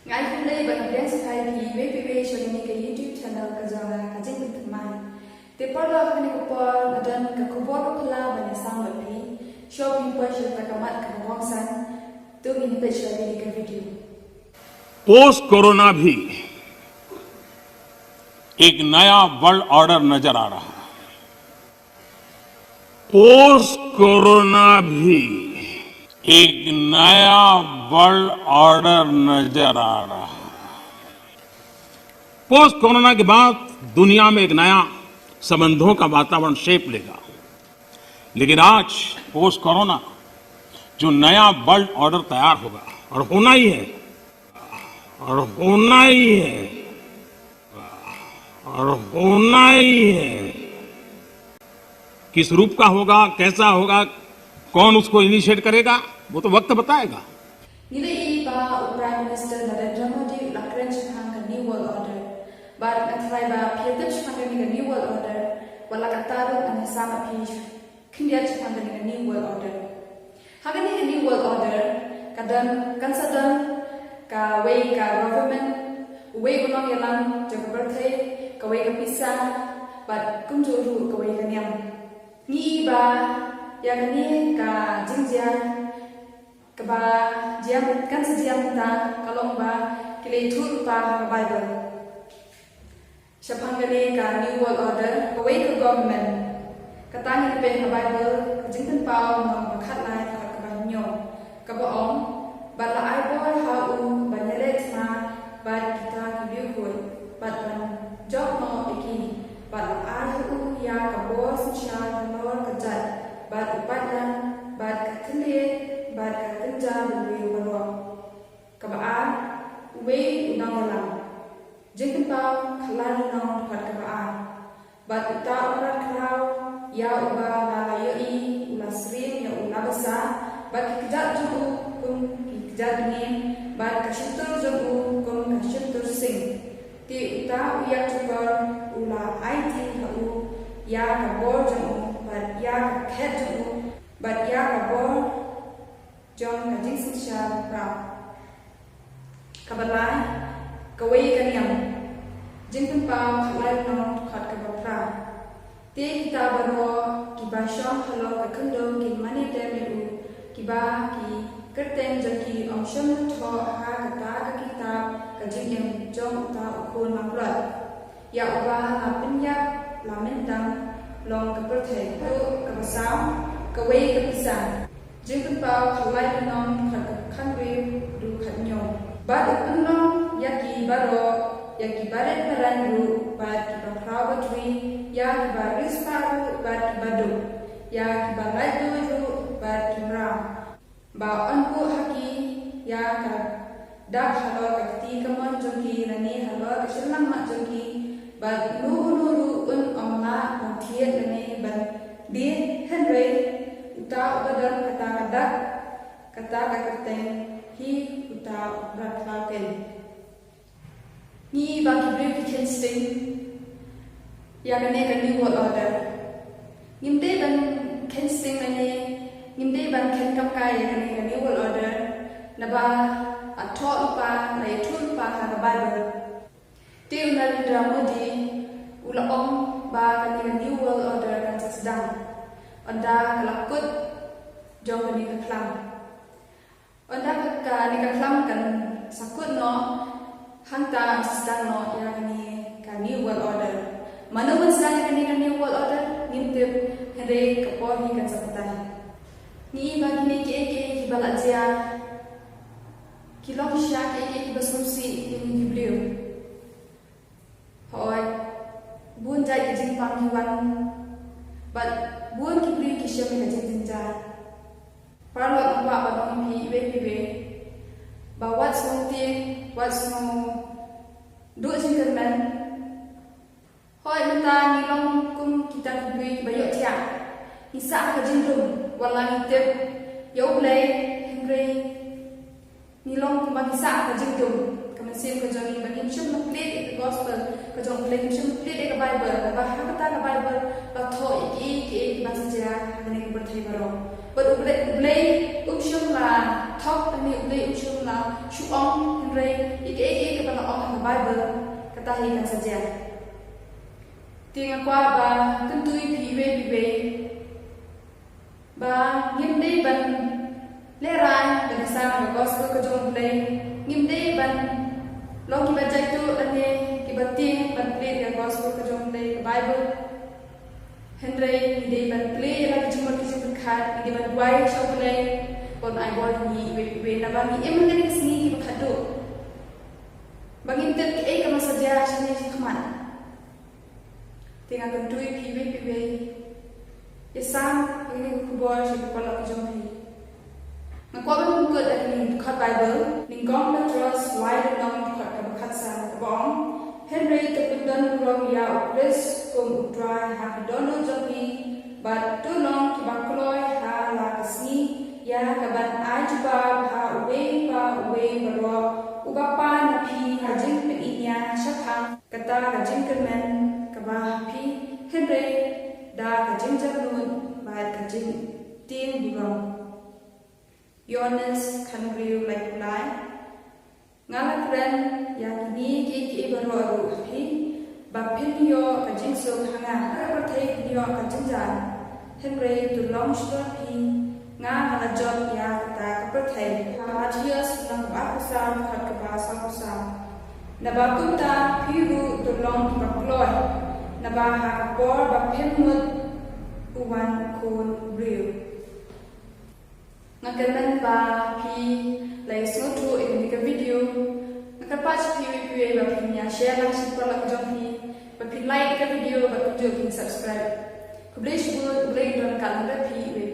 Ngai U Blei bang biang phai pi we showing ni ke YouTube channel ka jang ka JINGPYNPAW. Te paralok ni ko por dan ka ko por ko la ban sang ba pi shopping पर शब्द का मत का वॉक्सन तो इन पे शेयर का video post corona भी एक नया वर्ल्ड ऑर्डर नजर आ रहा है। पोस्ट कोरोना भी एक नया वर्ल्ड ऑर्डर नजर आ रहा है। पोस्ट कोरोना के बाद दुनिया में एक नया संबंधों का वातावरण शेप लेगा, लेकिन आज पोस्ट कोरोना जो नया वर्ल्ड ऑर्डर तैयार होगा और होना ही है और होना ही है और होना ही है, किस रूप का होगा, कैसा होगा, कौन उसको इनिशिएट करेगा, वो तो वक्त बताएगा। प्राइम मिनिस्टर नरेंद्र मोदी लकरें shaphang का न्यू वर्ल्ड ऑर्डर बाद नथराइबा फियतब shaphang का न्यू वर्ल्ड ऑर्डर वाला कतारो अने सामा पी kyndit shaphang का न्यू वर्ल्ड ऑर्डर हागनी का new world order kadang kansadang kawei ka government Uwei ko nongialam jong batai kawei ka pisa bat kumjuru kawei ka niam ni ba ya ni ka jingiohthiah kaba jiam kan sejiam ta kalong ba iathuhlypa Bible shaphang ni ka new world order kawei ka government katang ni pe ka Bible JINGPYNPAW mong khatlai ka banyo ka baong bat la ai boy ha u banyalet ma bat kita kibiuhul bat ban job no iki bat la ai u ya ka bos sha lor ka jat bat upadan bat ka khndit bat ka kenja bynriew balok ka ba a Uwei nongialam JINGPYNPAW khlam nong bat ka ba a bat uta urat krau ya uba la iohi ulasrim ya ulabasa bat kijat juu kum kijat ngim bat kashitur juu kum kashitur sing ti uta uya chupar ula aiti hau ya kabor juu bat ya khet juu bat ya kabor jong kajing sisha pra kabalai kawei kaniam JINGPYNPAW khalai nong khat kabapra te kita baro kiba shong halo ka kendo ki mani temu kiba ki kerteng jaki omsham tho ha kata ka kita ka jingem jong ta ukun maklat ya uba la pinya la mentang long ka perthe to ka basam ka wei ka pisa JINGPYNPAW khalai nong khat ka khanri du khatnyo bad unlong yaki baro yaki baret baranru bad ki bakraw batwi ya ki baris paru bad ki badu ya ki baladu ru bad ki mra ba anku haki ya ka dak halo ka ti kamon jongki rani halo ka shilang ma jongki bad nu un omla onthiet rani bad di henry uta ubadan kata ka kerteng hi uta ratlaken ni bagi brief kitchen ya kane ka new world order ngimte ban kitchen ane ngimte ban ken kap kai kane ka new world order naba iothlypa na iathuhlypa ka Bible te Narendra Modi ula om ba kane ka new world order kan sdang onda kalakut jong kane ka khlam onda ka ni ka khlam kan sakut no hanta sdang no ya kane ka new world order mano man sdang kane ka new world order nimte hre kapor ni kan sapata ni bagi ni ke balajia kilong sha ke basumsi ni U Blei hoy bun jai JINGPYNPAW ni wan but bun ki Blei ki shame ka jinja paralok ba ba dong pi we ba what's no do jingkerman hoy mata ni long kum kita Blei bayohthiah isa ka jingrum wala ni tep U Blei hengre ni long kum ba isa ka jingrum kamansin ko jong ni banim shum plate the gospel ko jong plate shum plate ka Bible ba hakata ka Bible ba tho iki ba sija ne ko bathai baro but U Blei shung la top and U Blei shung la shuong henry ik kapa ong the Bible kata hi kan saja tinga kwa ba kentui piwe ba ngim dei ban lerai dan sang gospel ke jong Blei ngim dei ban long ki baca tu ane ki bating ban play ke gospel ke jong Blei Bible henry dei ban play la ki cuma ki khat dei ban wai shau Blei kon ai bol ni we na ba ni em ngani sini ki khadu bangin tet ki kama saja sini khman tinga kan tui piwe yesam ini kubor si paralok jong hi ngakwa ban ko da ni khat Bible ning gong na trust wide long khat ka khat sa bong henry te pundon rom ya opres kum dry ha dono jong hi but too long ki bakloi ha la kasni ya kaban ajuba ha Uwei baro ubapa na phi ha jingpyn inya shaphang kata ka jingkermen kaba phi henry da ka jingjak nun ba ka jing ting bibang Yones bynriew like Uwei ngala kren ya kini ki baro aru hi ba pinyo ka jingso hanga ara thai pinyo ka jingjan henry to long shot hi nga hala job ya ta ka thai ha thias nang ba sam khat ka ba sam na ba kunta phiru to long ka ploy na ba ha por ba phemut uwan kon real ngakanan ba phi lai so to in the video ngakapach phi ba phi nya share lang si paralok jong hi ba phi like ka video ba to subscribe publish good blade don kalam ba phi